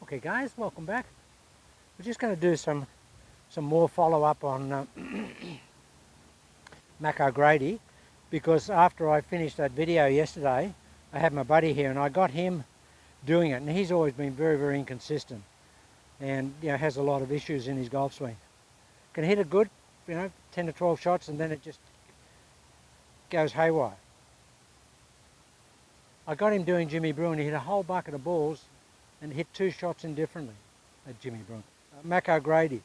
Okay guys, welcome back. We're just going to do some more follow-up on Mac Ogrady, because after I finished that video yesterday, I had my buddy here and I got him doing it, and he's always been very inconsistent and has a lot of issues in his golf swing. Can hit it good, 10 to 12 shots, and then it just goes haywire. I got him doing Jimmy Bruin. He hit a whole bucket of balls and hit 2 shots indifferently at Jimmy Bruin. Mac Ogrady,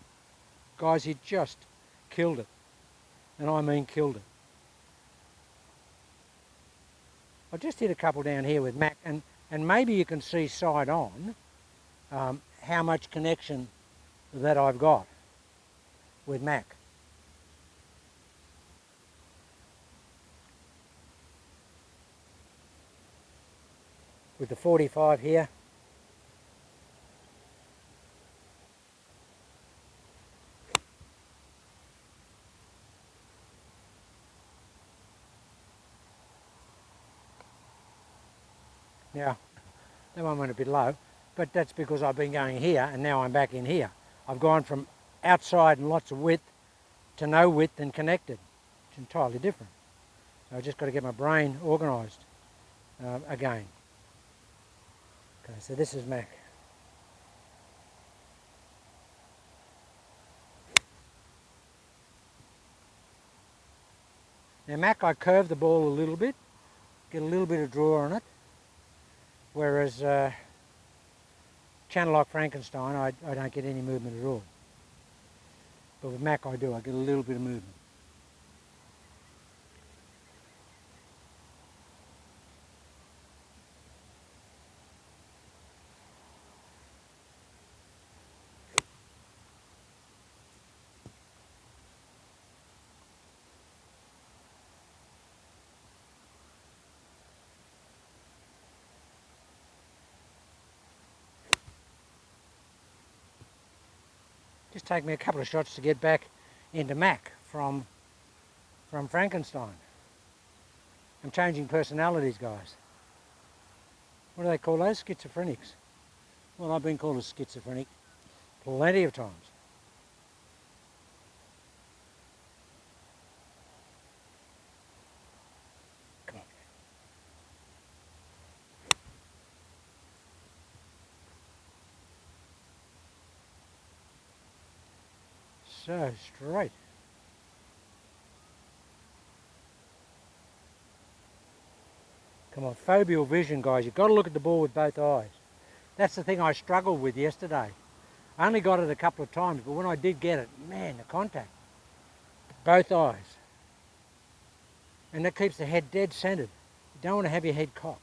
guys, he just killed it, and I mean killed it. I just hit a couple down here with Mac, and maybe you can see side on how much connection that I've got with Mac. With the 45 here. Now, that one went a bit low, but that's because I've been going here and now I'm back in here. I've gone from outside and lots of width to no width and connected. It's entirely different. So I've just got to get my brain organised again. Okay, so this is Mac. Now Mac, I curve the ball a little bit, get a little bit of draw on it. Whereas channel like Frankenstein, I don't get any movement at all. But with Mac I do, I get a little bit of movement. Just take me a couple of shots to get back into Mac from Frankenstein. I'm changing personalities, guys. What do they call those? Schizophrenics. Well, I've been called a schizophrenic plenty of times. Come on. So straight. Come on, foveal vision, guys. You've got to look at the ball with both eyes. That's the thing I struggled with yesterday. I only got it a couple of times, but when I did get it, man, the contact. Both eyes. And that keeps the head dead centered. You don't want to have your head cocked.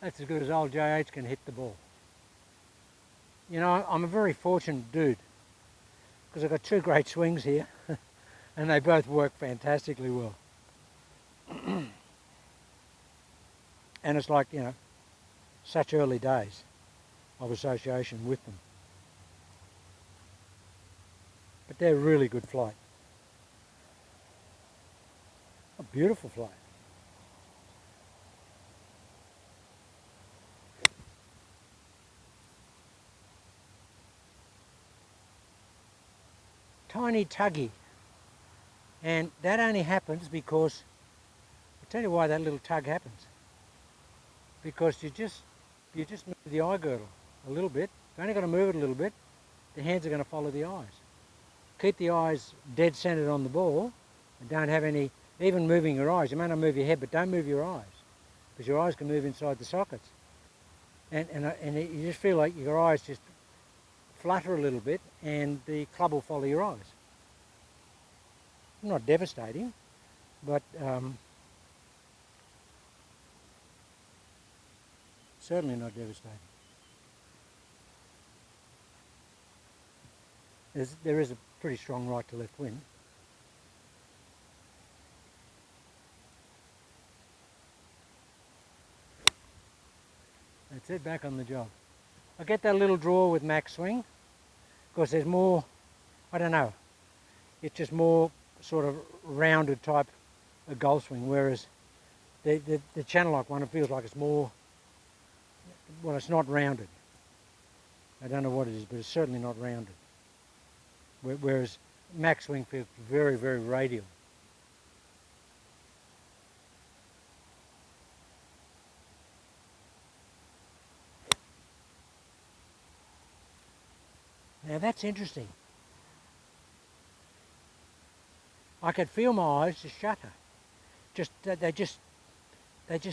That's as good as old JH can hit the ball. You know, I'm a very fortunate dude because I've got 2 great swings here and they both work fantastically well. And it's like, such early days of association with them. But they're really good flight. A beautiful flight. Tiny tuggy, and that only happens because, I'll tell you why that little tug happens, because you just move the eye girdle a little bit. You've only got to move it a little bit, the hands are going to follow the eyes. Keep the eyes dead centered on the ball and don't have any, even moving your eyes, you may not move your head, but don't move your eyes, because your eyes can move inside the sockets, and you just feel like your eyes just flutter a little bit and the club will follow your eyes. Not devastating, but certainly not devastating. There is a pretty strong right to left wind. That's it, back on the job. I get that little draw with Mac's swing because there's more, I don't know, it's just more sort of rounded type of golf swing, whereas the channel lock one, it feels like it's more, well, it's not rounded. I don't know what it is, but it's certainly not rounded. Whereas Mac swing feels very, very radial. Now that's interesting. I could feel my eyes just shutter. They just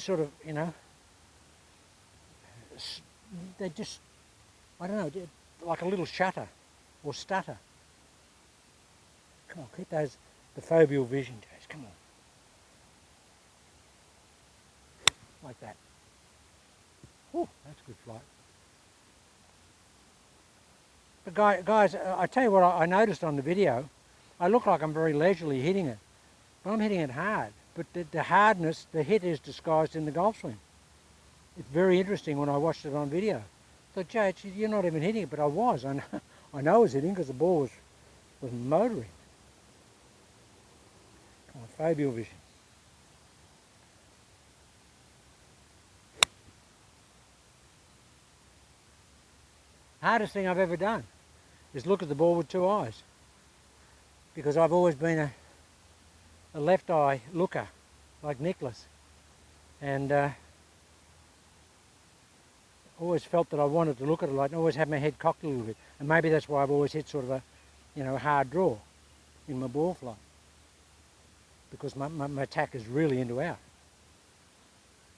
sort of, you know, they just, I don't know, like a little shutter or stutter. Come on, keep the foveal vision, Jace, come on. Like that. Oh, that's good flight. But guys, I tell you what I noticed on the video, I look like I'm very leisurely hitting it, but I'm hitting it hard. But the hardness, the hit is disguised in the golf swing. It's very interesting when I watched it on video. I thought, Jay, you're not even hitting it, but I was. I know I was hitting because the ball was motoring. Come on, foveal vision. Hardest thing I've ever done is look at the ball with two eyes, because I've always been a left eye looker like Nicholas, and always felt that I wanted to look at it like, and always had my head cocked a little bit, and maybe that's why I've always hit sort of a, you know, a hard draw in my ball flight, because my attack is really into out.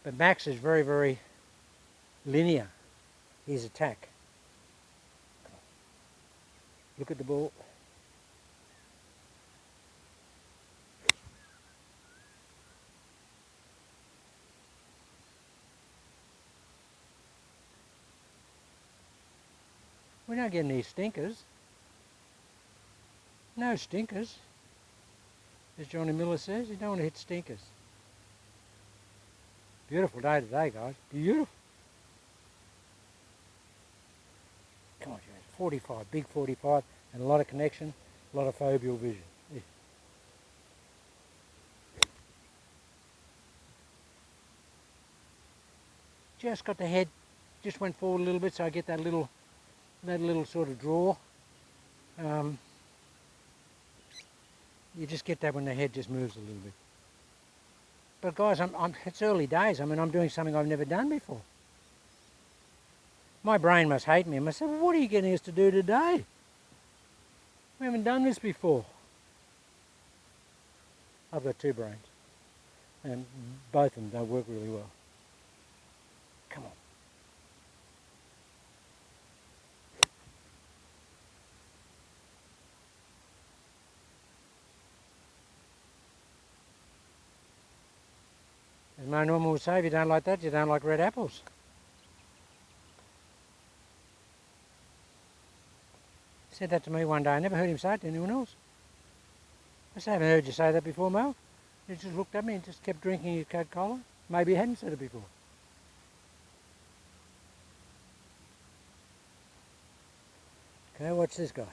But Max is very, very linear, his attack. Look at the ball. We don't get any stinkers. No stinkers. As Johnny Miller says, you don't want to hit stinkers. Beautiful day today, guys. Beautiful. Come on, James. 45, big 45, and a lot of connection, a lot of foveal vision. Yeah. Just got the head, just went forward a little bit, so I get that little sort of draw. You just get that when the head just moves a little bit. But guys, it's early days. I mean, I'm doing something I've never done before. My brain must hate me. I must say, well, what are you getting us to do today? We haven't done this before. I've got two brains, and both of them don't work really well. Come on. As my normal would say, if you don't like that, you don't like red apples. He said that to me one day. I never heard him say it to anyone else. I said, I haven't heard you say that before, Mel. He just looked at me and just kept drinking your Coca-Cola. Maybe he hadn't said it before. Okay, watch this, guys.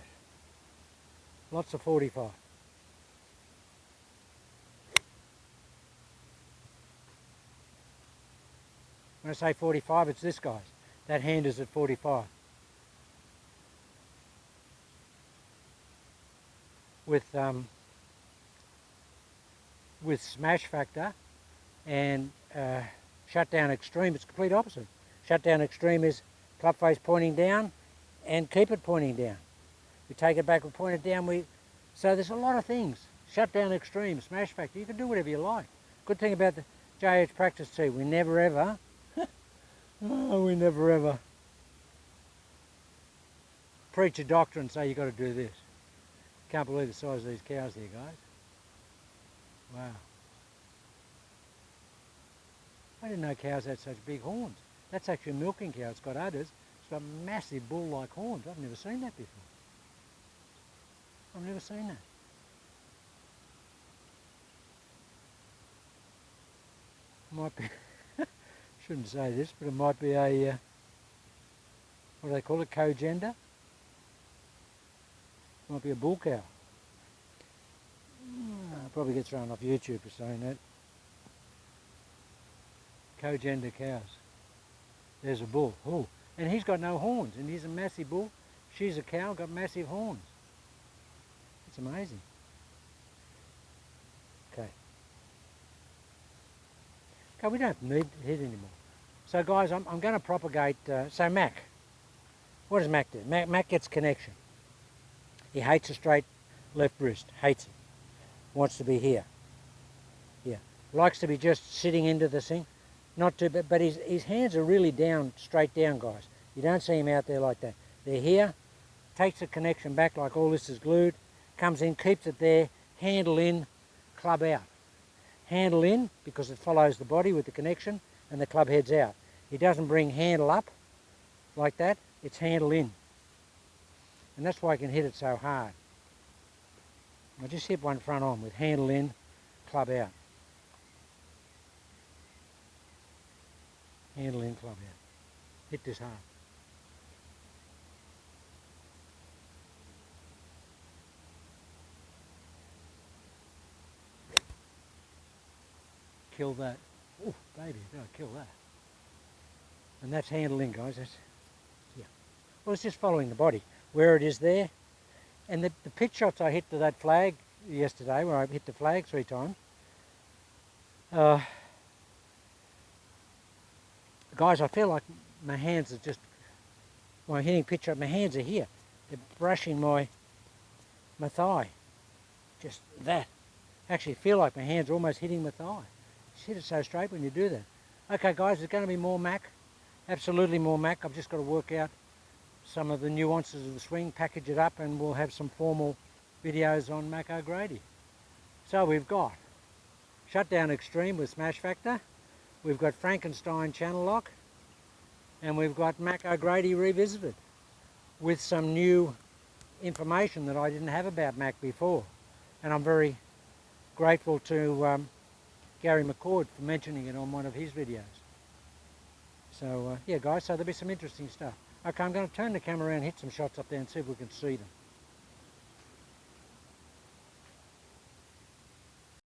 Lots of 45. When I say 45, it's this, guys. That hand is at 45. With smash factor and shutdown extreme, it's complete opposite. Shutdown extreme is club face pointing down and keep it pointing down. We take it back, we point it down. So there's a lot of things. Shutdown extreme, smash factor, you can do whatever you like. Good thing about the JH practice tee, we never ever, we never ever preach a doctrine and say you've got to do this. Can't believe the size of these cows here, guys. Wow. I didn't know cows had such big horns. That's actually a milking cow. It's got udders. It's got massive bull-like horns. I've never seen that before. I've never seen that. Might be, shouldn't say this, but it might be a, what do they call it, co-gender? Might be a bull cow. probably get thrown off YouTube for saying that. Co-gender cows. There's a bull. Oh, and he's got no horns, and he's a massive bull. She's a cow, got massive horns. It's amazing. Okay. Okay, we don't need to hit anymore. So guys, I'm going to propagate, so Mac. What does Mac do? Mac gets connection. He hates a straight left wrist, hates it. Wants to be here. Here. Likes to be just sitting into the thing. Not too, but his hands are really down, straight down, guys. You don't see him out there like that. They're here, takes the connection back like all this is glued, comes in, keeps it there, handle in, club out. Handle in, because it follows the body with the connection, and the club heads out. He doesn't bring handle up like that, it's handle in. And that's why I can hit it so hard. I just hit one front on with handle in, club out. Handle in, club out. Hit this hard. Kill that. Oh, baby, don't kill that. And that's handle in, guys. That's, yeah. Well, it's just following the body, where it is there. And the pitch shots I hit to that flag yesterday, where I hit the flag 3 times, guys, I feel like my hands are just, when I'm hitting pitch shot, my hands are here. They're brushing my thigh. Just that. Actually, I feel like my hands are almost hitting my thigh. Just hit it so straight when you do that. Okay, guys, there's going to be more Mac. Absolutely more Mac. I've just got to work out some of the nuances of the swing, package it up, and we'll have some formal videos on Mac Ogrady. So we've got Shutdown Extreme with Smash Factor. We've got Frankenstein Channel Lock, and we've got Mac Ogrady Revisited with some new information that I didn't have about Mac before. And I'm very grateful to Gary McCord for mentioning it on one of his videos. So yeah guys, so there'll be some interesting stuff. Okay, I'm going to turn the camera around and hit some shots up there and see if we can see them.